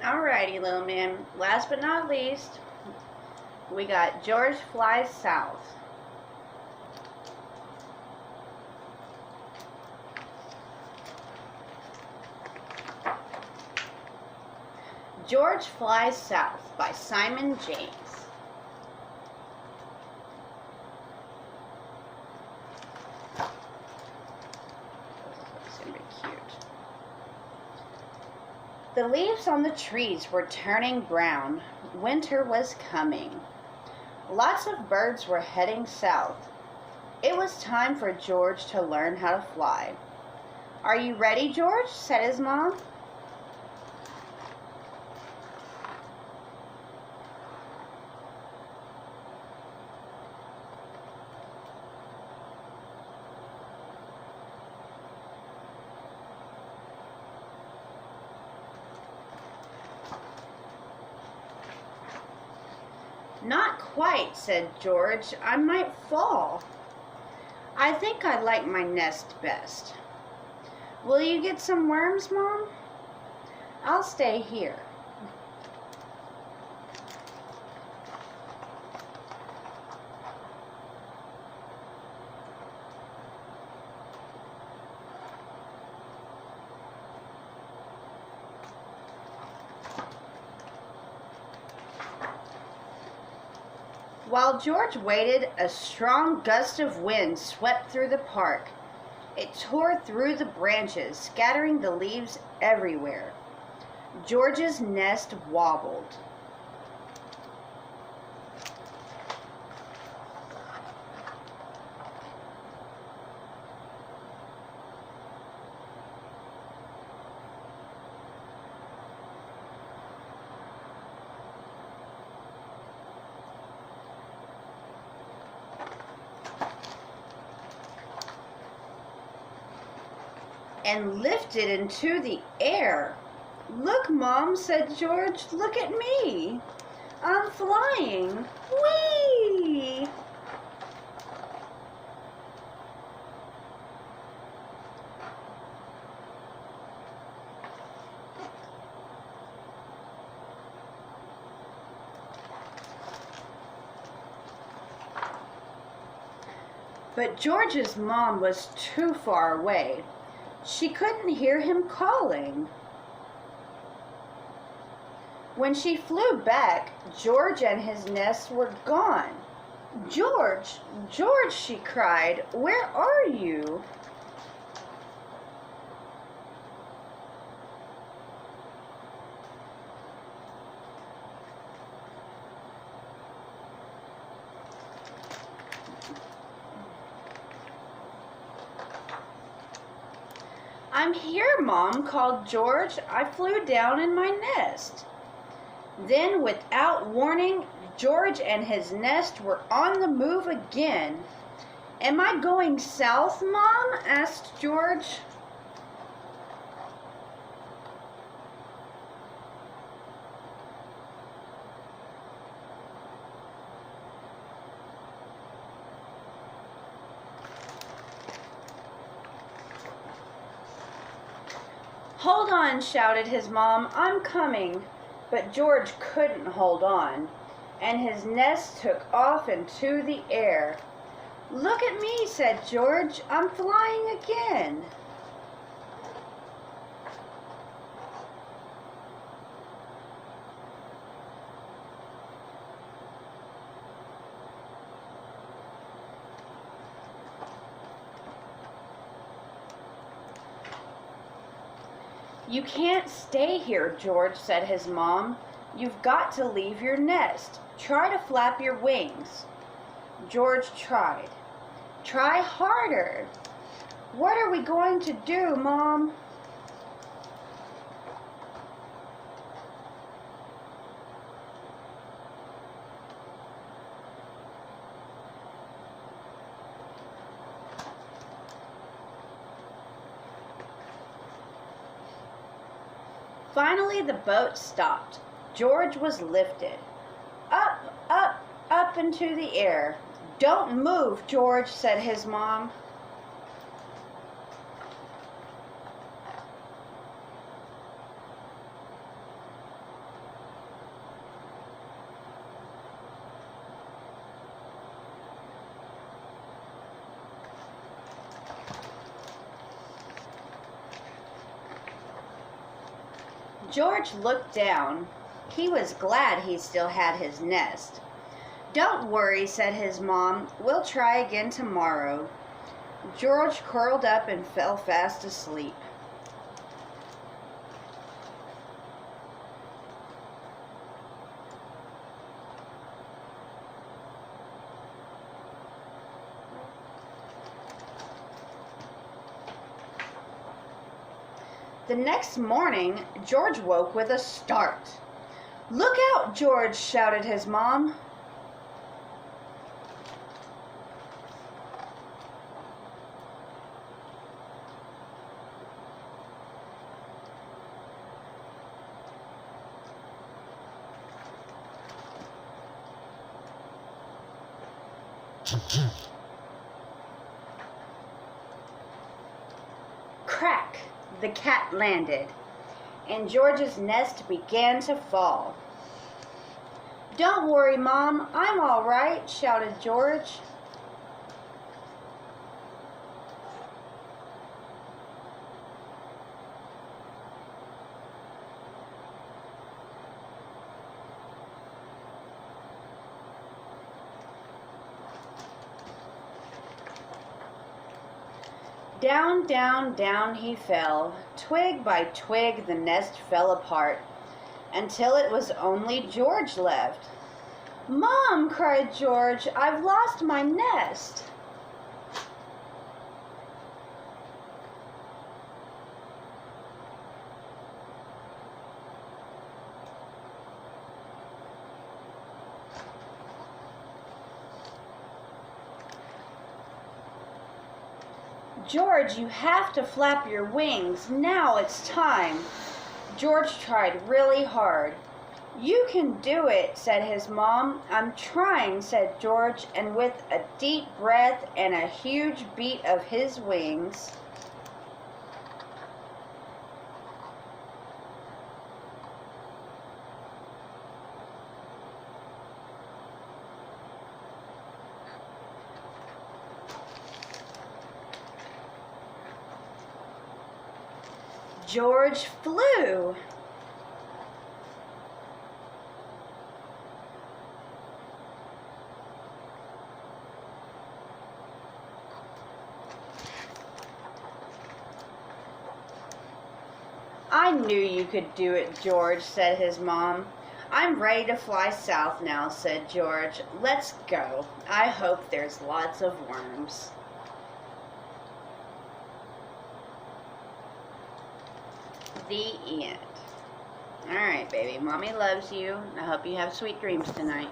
Alrighty, little man. Last but not least, we got George Flies South. George Flies South by Simon James. It's gonna be cute. The leaves on the trees were turning brown. Winter was coming. Lots of birds were heading south. It was time for George to learn how to fly. "Are you ready, George?" said his mom. "Not quite," said George. "I might fall. I think I like my nest best." "Will you get some worms, Mom?" "I'll stay here." While George waited, a strong gust of wind swept through the park. It tore through the branches, scattering the leaves everywhere. George's nest wobbled. And lifted into the air. "Look, Mom," said George. "Look at me. I'm flying. Whee!" But George's mom was too far away. She couldn't hear him calling. When she flew back, George and his nest were gone. "George, George," she cried, "where are you?" "I'm here, Mom," called George. "I flew down in my nest." Then, without warning, George and his nest were on the move again. "Am I going south, Mom?" asked George. "Hold on," shouted his mom. "I'm coming." But George couldn't hold on, and his nest took off into the air. "Look at me," said George. "I'm flying again." "You can't stay here, George," said his mom. "You've got to leave your nest. Try to flap your wings." George tried. "Try harder." "What are we going to do, Mom?" Finally, the boat stopped. George was lifted. Up, up, up into the air. "Don't move, George," said his mom. George looked down. He was glad he still had his nest. "Don't worry," said his mom. "We'll try again tomorrow." George curled up and fell fast asleep. The next morning, George woke with a start. "Look out, George!" shouted his mom. Crack! The cat landed, and George's nest began to fall. "Don't worry, Mom, I'm all right," shouted George. Down, down, down he fell. Twig by twig the nest fell apart, until it was only George left. "Mom," cried George, "I've lost my nest." "George, you have to flap your wings. Now it's time." George tried really hard. "You can do it," said his mom. "I'm trying," said George, and with a deep breath and a huge beat of his wings, George flew. "I knew you could do it, George," said his mom. "I'm ready to fly south now," said George. "Let's go. I hope there's lots of worms." The end. All right, baby. Mommy loves you. I hope you have sweet dreams tonight.